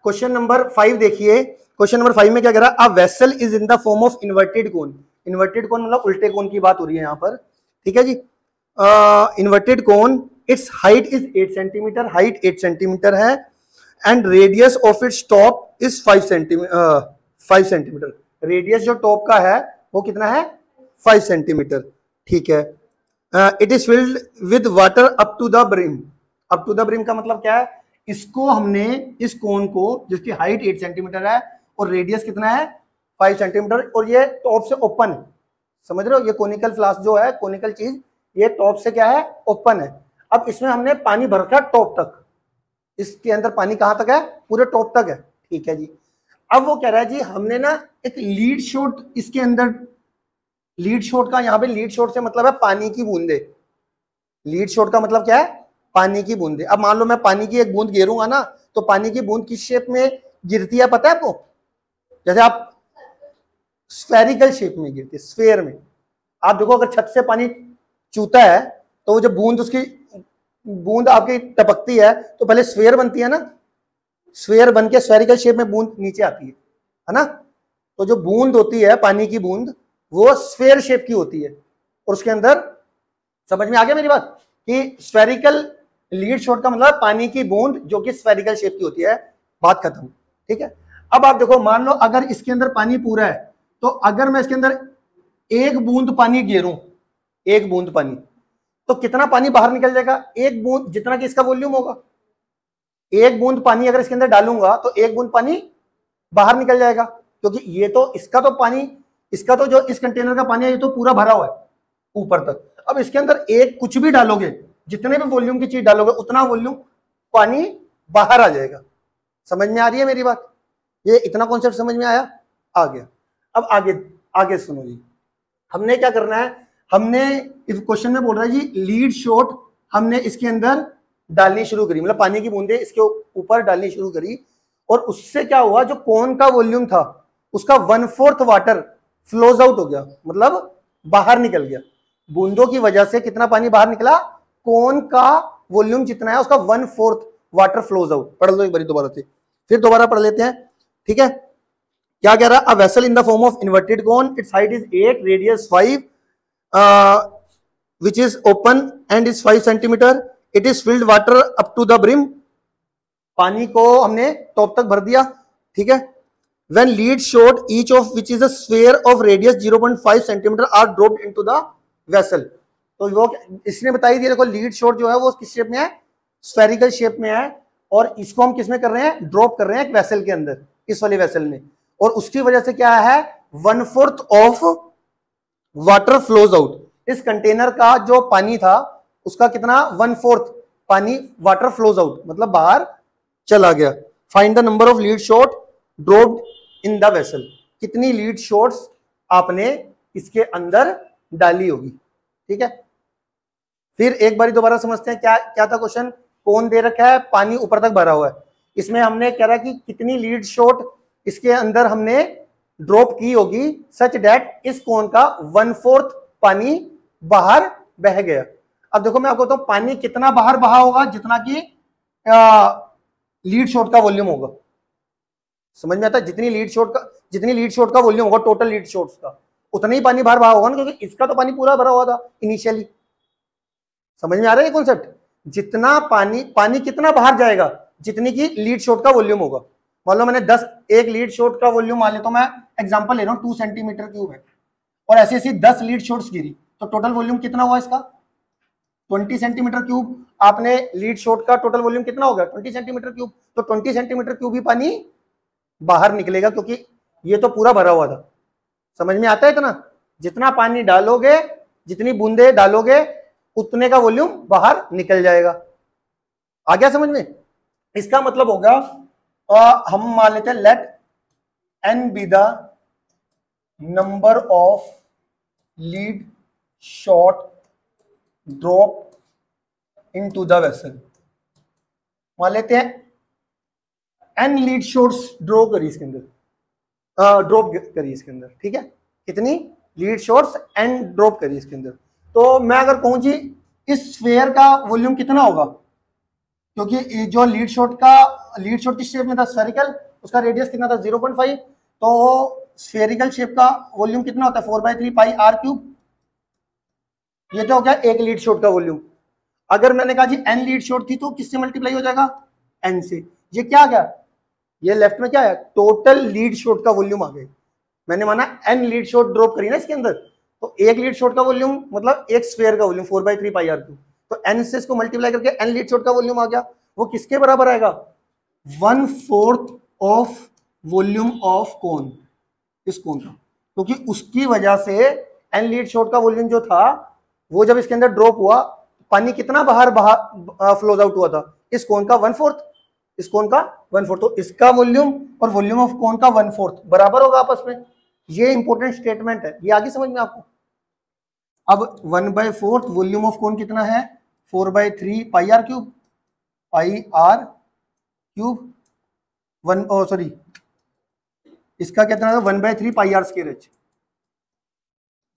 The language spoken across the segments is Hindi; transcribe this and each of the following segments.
क्वेश्चन नंबर 5 देखिए, क्वेश्चन नंबर 5 में क्या कह रहा है, a vessel is in the form of inverted cone. Inverted कोन मतलब उल्टे कोन की बात हो रही है यहाँ पर, ठीक है जी। Inverted cone, its height is 8 centimetre, height 8 centimetre है, and radius of its top is 5 centimetre. Radius जो टॉप का है वो कितना है, 5 सेंटीमीटर, ठीक है। It is filled with water up to the brim. Up to the brim का मतलब क्या है, इसको हमने, इस कोन को जिसकी हाइट 8 सेंटीमीटर है और रेडियस कितना है 5 सेंटीमीटर, और ये टॉप से ओपन है, समझ रहे हो, ये कोनिकल फ्लास्क जो है, कोनिकल चीज, ये टॉप से क्या है, ओपन है। अब इसमें हमने पानी भर रखा टॉप तक, इसके अंदर पानी कहां तक है, पूरे टॉप तक है, ठीक है जी। अब वो कह रहा है जी हमने ना एक लीड शॉट इसके अंदर, लीड शॉट का, यहां पे लीड शॉट से मतलब है पानी की बूंदे। लीड शॉट का मतलब क्या है, पानी की बूंदे। अब मान लो मैं पानी की एक बूंद गिरूंगा ना, तो पानी की बूंद किस शेप में गिरती है पता है आपको, जैसे आप स्फेरिकल शेप में गिरती है, स्फेयर में। आप देखो अगर छत से पानी चूता है तो वो जब बूंद, उसकी बूंद आपकी टपकती है तो पहले स्फेयर बनती है ना, स्फेयर बन के स्फेरिकल शेप में बूंद नीचे आती है ना। तो जो बूंद होती है पानी की बूंद वो स्फेयर शेप की होती है, और उसके अंदर, समझ में आ गया मेरी बात, कि स्फेरिकल लीड शॉट का मतलब पानी की बूंद जो कि स्फेरिकल शेप की होती है, बात खत्म, ठीक है। अब आप देखो, मान लो अगर इसके अंदर पानी पूरा है, तो अगर मैं इसके अंदर एक बूंद पानी गिरूं, एक बूंद पानी, तो कितना पानी बाहर निकल जाएगा, एक बूंद जितना कि इसका वॉल्यूम होगा। एक बूंद पानी अगर इसके अंदर डालूंगा तो एक बूंद पानी बाहर निकल जाएगा, क्योंकि ये तो, इसका तो पानी, इसका तो जो इस कंटेनर का पानी है ये तो पूरा भरा हुआ है ऊपर तक। अब इसके अंदर एक कुछ भी डालोगे, जितने भी वॉल्यूम की चीज डालोगे उतना वॉल्यूम पानी बाहर आ जाएगा। समझ में आ रही है मेरी बात, ये इतना कॉन्सेप्ट समझ में आया, आ गया। अब आगे आगे सुनो जी, हमने क्या करना है, हमने इस क्वेश्चन में बोल रहा है जी लीड शॉट हमने इसके अंदर डालनी शुरू करी, मतलब पानी की बूंदे इसके ऊपर डालनी शुरू करी, और उससे क्या हुआ, जो कोन का वॉल्यूम था उसका 1/4 वाटर फ्लोज आउट हो गया, मतलब बाहर निकल गया। बूंदों की वजह से कितना पानी बाहर निकला, कोन का वॉल्यूम जितना है उसका 1/4 वाटर फ्लोज आउट। पढ़ लो एक बार दोबारा से, फिर दोबारा पढ़ लेते हैं, ठीक है। क्या कह रहा है, a vessel in the form of inverted cone, its height is 8, radius 5, which is open and is 5 centimetre, it is filled water up to the brim। पानी को हमने टॉप तक भर दिया, ठीक है। when lead shot each of which is a sphere of radius 0.5 centimetre are dropped into the vessel। तो वो इसने बताई दिया, देखो लीड शॉट जो है वो किस शेप में है, स्फेरिकल शेप में है, और इसको हम किस में कर रहे हैं, ड्रॉप कर रहे हैं एक वेसल के अंदर, इस वाली वेसल में, और उसकी वजह से क्या है, 1/4 ऑफ वाटर फ्लोज आउट। इस कंटेनर का जो पानी था उसका कितना, 1/4 पानी वाटर फ्लोज आउट, मतलब बाहर चला गया। Find the number of lead shot dropped in the vessel. कितनी लीड शॉट्स आपने इसके अंदर डाली होगी, ठीक है। फिर एक बारी दोबारा समझते हैं क्या क्या था क्वेश्चन। कौन दे रखा है, पानी ऊपर तक भरा हुआ है, इसमें हमने कह रहा कि कितनी लीड शॉट इसके अंदर हमने ड्रॉप की होगी सच दैट इस कोन का 1/4 पानी बाहर बह गया। अब देखो मैं आपको बताऊं पानी कितना बाहर बहा होगा, जितना कि लीड शॉट का वॉल्यूम होगा। समझ में आता है, जितनी लीड शॉट का वॉल्यूम होगा टोटल लीड शॉट्स का, उतना ही पानी बाहर बहा होगा ना, क्योंकि इसका तो पानी पूरा भरा हुआ था इनिशियली। समझ में आ रहा है ये कॉन्सेप्ट, जितना पानी कितना बाहर जाएगा, जितनी की लीड शॉट का वॉल्यूम होगा। मान लो मैंने 10 एक लीड शॉट का वॉल्यूम मान ले, तो मैं एग्जांपल ले रहा हूं 2 सेंटीमीटर क्यूब है, और ऐसी ऐसी 10 लीड शॉट्स गिरी, तो टोटल वॉल्यूम कितना हुआ इसका, 20 सेंटीमीटर क्यूब। आपने लीड शॉट का टोटल वॉल्यूम कितना हो गया, 20 सेंटीमीटर क्यूब। तो 20 सेंटीमीटर क्यूब ही पानी बाहर निकलेगा, क्योंकि ये तो पूरा भरा हुआ था। समझ में आता है इतना, जितना पानी डालोगे, जितनी बूंदे डालोगे, उतने का वॉल्यूम बाहर निकल जाएगा। आ गया समझ में। इसका मतलब होगा हम मान लेते हैं let n be the number of lead shot drop into the vessel. मान लेते हैं n लीड शॉट्स ड्रॉ करी इसके अंदर, ड्रॉप करी इसके अंदर, ठीक है। कितनी लीड शॉट्स n ड्रॉप करी इसके अंदर। तो मैं अगर कहूं जी इस स्फीयर का वॉल्यूम कितना होगा, क्योंकि जो लीड शॉट का लीड शॉट किस शेप में था, स्फेरिकल, उसका रेडियस कितना था 0.5, तो स्फेरिकल शेप का वॉल्यूम कितना होता है 4/3 पाई आर क्यूब। ये तो हो गया एक लीड शॉट का वॉल्यूम। अगर मैंने कहा जी एन लीड शॉट थी तो किससे मल्टीप्लाई हो जाएगा, एन से। ये क्या आ गया, ये लेफ्ट में क्या है, टोटल लीड शॉट का वॉल्यूम आ गया। मैंने माना एन लीड शॉट ड्रॉप करी ना इसके अंदर, तो एक लीड शॉट का वॉल्यूम मतलब एक स्फीयर का वॉल्यूम 4/3 पाई आर क्यूब, तो एन से इसको मल्टीप्लाई करके एन लीड शॉट का वॉल्यूम आ गया। वो किसके बराबर आएगा, 1/4 ऑफ वॉल्यूम ऑफ कोन, इस कोन का, क्योंकि उसकी वजह से एन लीड शॉट का वॉल्यूम जो था वो जब इसके अंदर ड्रॉप हुआ, पानी कितना बाहर फ्लोज आउट हुआ था, इस कोन का 1/4, इस कोन का 1/4, तो इसका वॉल्यूम और वॉल्यूम ऑफ कोन का 1/4 बराबर होगा आपस में। ये इंपॉर्टेंट स्टेटमेंट है, ये आगे समझ में आपको। अब 1/4 वॉल्यूम ऑफ कोन कितना है 4/3 pi are cube, pi are cube, sorry इसका कितना है 1/3 पाई आर स्क्वायर एच,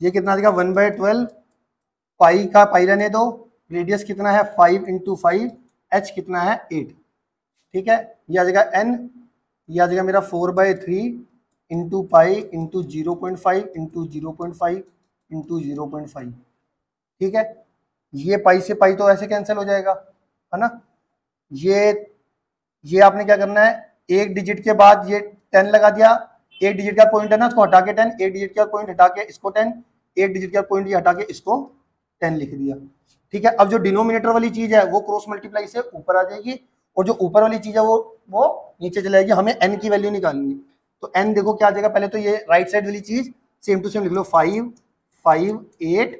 ये कितना देगा 1/12 पाई का पाई रहने दो, रेडियस कितना है 5 × 5, एच कितना है 8, ठीक है। ये आ जाएगा एन, ये आ जाएगा मेरा 4/3 × पाई × 0.5 × 0.5 × 0.5, ठीक है। ये पाई से पाई तो ऐसे कैंसिल हो जाएगा, है ना। ये आपने क्या करना है, एक डिजिट के बाद ये 10 लगा दिया, एक डिजिट का पॉइंट है ना उसको हटा के 10, एक डिजिट का पॉइंट हटा के इसको 10, एक डिजिट का पॉइंट ये हटा के इसको 10 लिख दिया, ठीक है। अब जो डिनोमिनेटर वाली चीज है वो क्रॉस मल्टीप्लाई से ऊपर आ जाएगी, और जो ऊपर वाली चीज है वो नीचे चले जाएगी। हमें n की वैल्यू निकालनी है, तो n देखो क्या आ जाएगा, पहले तो ये राइट साइड वाली चीज सेम टू सेम लिख लो, 5 5 8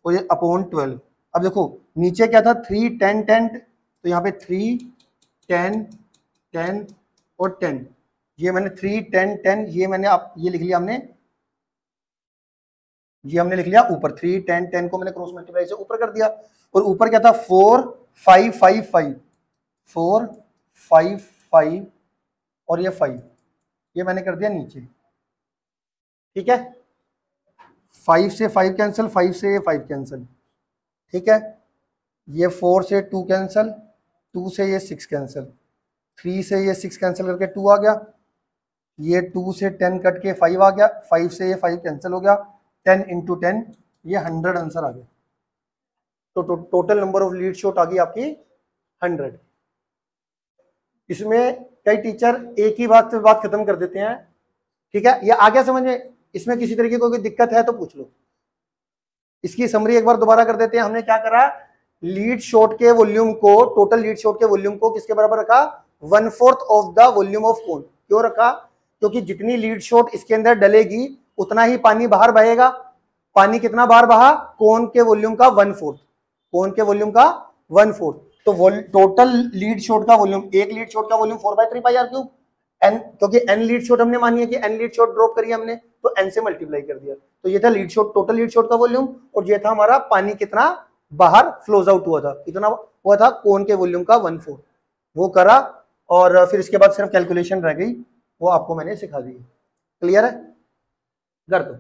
और ये अपॉन 12। अब देखो नीचे क्या था 3 10 10, तो यहाँ पे 3 10 10 और 10, ये मैंने 3 10 10 ये मैंने ये लिख लिया हमने, ये हमने लिख लिया ऊपर 3 10 10 को मैंने क्रॉस मल्टीप्लाई से ऊपर कर दिया, और ऊपर क्या था 4 5 5 5 4 5 5 और ये 5, ये मैंने कर दिया नीचे, ठीक है। 5 से 5 कैंसिल, 5 से ये 5 कैंसिल, ठीक है। ये 4 से 2 कैंसिल, 2 से ये 6 कैंसिल, 3 से ये 6 कैंसिल करके 2 आ गया, ये 2 से 10 कट के 5 आ गया, 5 से ये 5 कैंसिल हो गया, 10 × 10 ये 100 आंसर आ गया। तो total number of lead shot आ गई आपकी 100। इसमें कई टीचर एक ही बात से बात खत्म कर देते हैं, ठीक है। ये आ गया समझ में, इसमें किसी तरीके को कोई दिक्कत है तो पूछ लो। इसकी समरी एक बार दोबारा कर देते हैं। हमने क्या करा, लीड शॉट के वॉल्यूम को, टोटल लीड शॉट के वॉल्यूम को किसके बराबर रखा, 1/4 of the volume of cone. क्यों रखा, क्योंकि जितनी लीड शॉट इसके अंदर डलेगी उतना ही पानी बाहर बहेगा। पानी कितना बाहर बहा, कोन के वॉल्यूम का 1/4, कोन के वॉल्यूम का 1/4, तो टोटल लीड शॉट का वॉल्यूम, एक लीड शॉट का volume 4/3 pi are cube, N, क्योंकि एन लीड शॉट हमने मानी है कि एन लीड शॉट ड्रॉप करी हमने, तो एन से मल्टीप्लाई कर दिया। तो ये था lead shot, total lead shot का वॉल्यूम, और ये था हमारा पानी कितना बाहर फ्लोज आउट हुआ था, कितना हुआ था कोन के वॉल्यूम का 1/4, वो करा। और फिर इसके बाद सिर्फ कैलकुलेशन रह गई, वो आपको मैंने सिखा दी। क्लियर है, कर दो।